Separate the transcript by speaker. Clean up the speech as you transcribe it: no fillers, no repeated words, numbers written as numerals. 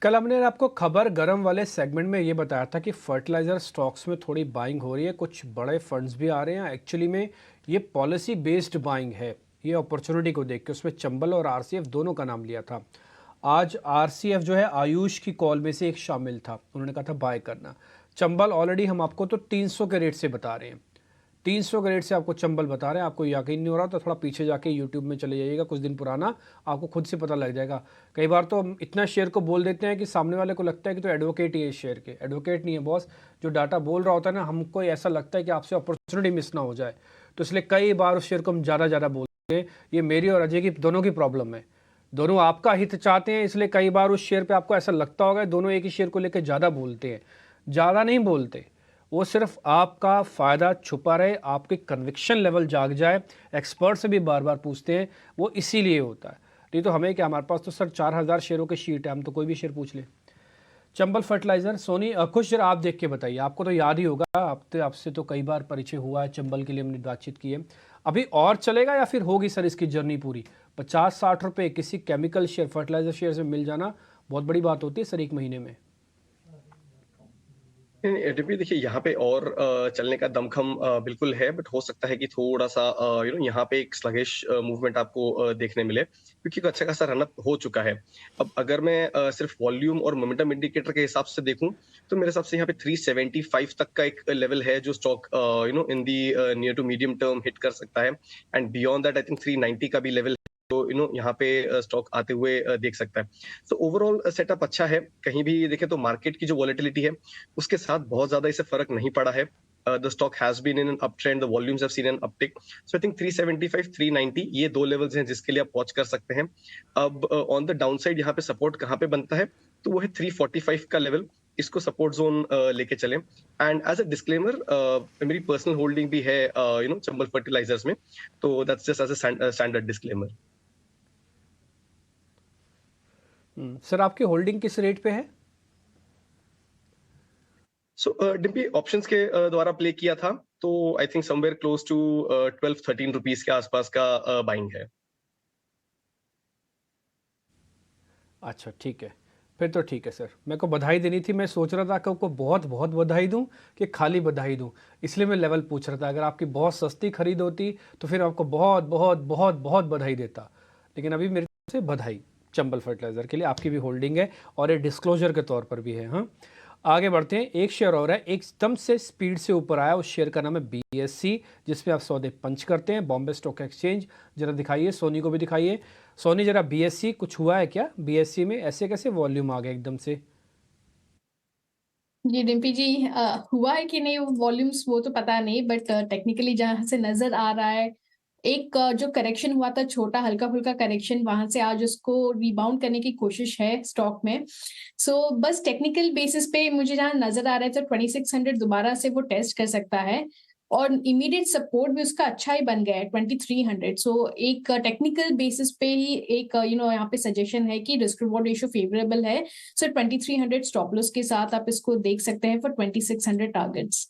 Speaker 1: कल हमने आपको खबर गरम वाले सेगमेंट में ये बताया था कि फर्टिलाइज़र स्टॉक्स में थोड़ी बाइंग हो रही है, कुछ बड़े फंड्स भी आ रहे हैं। एक्चुअली में ये पॉलिसी बेस्ड बाइंग है। ये अपॉर्चुनिटी को देख के उसमें चंबल और आरसीएफ दोनों का नाम लिया था। आज आरसीएफ जो है आयुष की कॉल में से एक शामिल था, उन्होंने कहा था बाय करना। चंबल ऑलरेडी हम आपको तो 300 के रेट से बता रहे हैं, 300 के रेट से आपको चंबल बता रहे हैं। आपको यकीन नहीं हो रहा तो थोड़ा पीछे जाके यूट्यूब में चले जाइएगा, कुछ दिन पुराना, आपको खुद से पता लग जाएगा। कई बार तो हम इतना शेयर को बोल देते हैं कि सामने वाले को लगता है कि तो एडवोकेट ही है इस शेयर के। एडवोकेट नहीं है बॉस, जो डाटा बोल रहा होता है ना, हमको ऐसा लगता है कि आपसे अपॉर्चुनिटी मिस ना हो जाए, तो इसलिए कई बार उस शेयर को हम ज़्यादा बोलते हैं। ये मेरी और अजय की दोनों की प्रॉब्लम है, दोनों आपका हित चाहते हैं, इसलिए कई बार उस शेयर पे आपको ऐसा लगता होगा दोनों एक ही शेयर को लेकर ज़्यादा बोलते हैं। ज़्यादा नहीं बोलते, वो सिर्फ आपका फ़ायदा छुपा रहे, आपकी कन्विक्शन लेवल जाग जाए। एक्सपर्ट से भी बार बार पूछते हैं, वो इसीलिए होता है। नहीं तो हमें क्या, हमारे पास तो सर 4000 शेयरों की शीट है, हम तो कोई भी शेयर पूछ ले। चंबल फर्टिलाइजर, सोनी खुश जरा आप देख के बताइए, आपको तो याद ही होगा, आपसे तो कई बार परिचय हुआ है, चंबल के लिए हमने बातचीत की है। अभी और चलेगा या फिर होगी सर इसकी जर्नी पूरी? 50-60 रुपये किसी केमिकल शेयर, फर्टिलाइजर शेयर से मिल जाना बहुत बड़ी बात होती है सर एक महीने में।
Speaker 2: नहीं, नहीं, एडीपी देखिए यहाँ पे और चलने का दमखम बिल्कुल है, बट हो सकता है कि थोड़ा-सा यहाँ पे एक स्लगिश मूवमेंट आपको देखने मिले, क्योंकि एक अच्छा खासा रन अप हो चुका है। अब अगर मैं सिर्फ वॉल्यूम और मोमेंटम इंडिकेटर के हिसाब से देखूँ, तो मेरे हिसाब से यहाँ पे 375 तक का एक लेवल है जो stock in the near to medium term hit कर सकता है, and beyond that I think 390 का भी लेवल तो यहाँ पे स्टॉक आते हुए देख सकता है। तो ओवरऑल सेटअप अच्छा है। कहीं भी देखें तो मार्केट की जो वॉलेटिलिटी है, उसके साथ बहुत ज़्यादा इसे फ़र्क नहीं पड़ा है। The stock has been in an uptrend, the volumes have seen an uptick. So I think 375, 390 ये 2 लेवल्स हैं जिसके लिए आप वॉच कर सकते हैं। अब ऑन द डाउनसाइड यहाँ पे सपोर्ट कहाँ पे बनता है? तो वो है 345 का लेवल। इसको सपोर्ट ज़ोन लेके चलें। एंड एज़ अ डिस्क्लेमर मेरी पर्सनल होल्डिंग भी है चंबल फर्टिलाइजर्स में। तो that's just as a standard disclaimer.
Speaker 1: Sir आपकी होल्डिंग किस रेट पे है?
Speaker 2: सो डिम्पी ऑप्शंस के द्वारा प्ले किया था, तो I think somewhere close to 12-13 rupees के आसपास का बाइंग है।
Speaker 1: अच्छा ठीक है, फिर तो ठीक है सर। मेरे को बधाई देनी थी, मैं सोच रहा था कि आपको बहुत बहुत बधाई दूं कि खाली बधाई दूं, इसलिए मैं लेवल पूछ रहा था। अगर आपकी बहुत सस्ती खरीद होती तो फिर आपको बहुत बहुत बहुत बहुत बधाई देता, लेकिन अभी मेरे से बधाई चंबल फर्टिलाइज़र के लिए, आपकी भी होल्डिंग है और ये डिस्क्लोजर के तौर पर भी है। हाँ, आगे बढ़ते हैं। एक शेयर और है एकदम से स्पीड से ऊपर आया, उस शेयर का नाम है बीएससी, जिसमें आप सौदे पंच करते हैं, बॉम्बे स्टॉक एक्सचेंज। जरा दिखाइए, सोनी को भी दिखाइए। सोनी जरा, बीएससी कुछ हुआ है क्या? बीएससी में ऐसे कैसे वॉल्यूम आ गया एकदम से?
Speaker 3: जी डिम्पी जी, हुआ है कि नहीं वो वॉल्यूम्स वो तो पता नहीं, बट टेक्निकली जहां से नजर आ रहा है, एक जो करेक्शन हुआ था, छोटा हल्का फुल्का करेक्शन, वहां से आज उसको रिबाउंड करने की कोशिश है स्टॉक में। बस टेक्निकल बेसिस पे मुझे जहां नजर आ रहा है तो 2600 दोबारा से वो टेस्ट कर सकता है, और इमीडिएट सपोर्ट भी उसका अच्छा ही बन गया है 2300। एक टेक्निकल बेसिस पे ही एक यहाँ पे सजेशन है कि रिस्क रिवॉर्ड रेशियो फेवरेबल है। 2300 स्टॉप लॉस के साथ आप इसको देख सकते हैं फॉर 2600 टारगेट्स।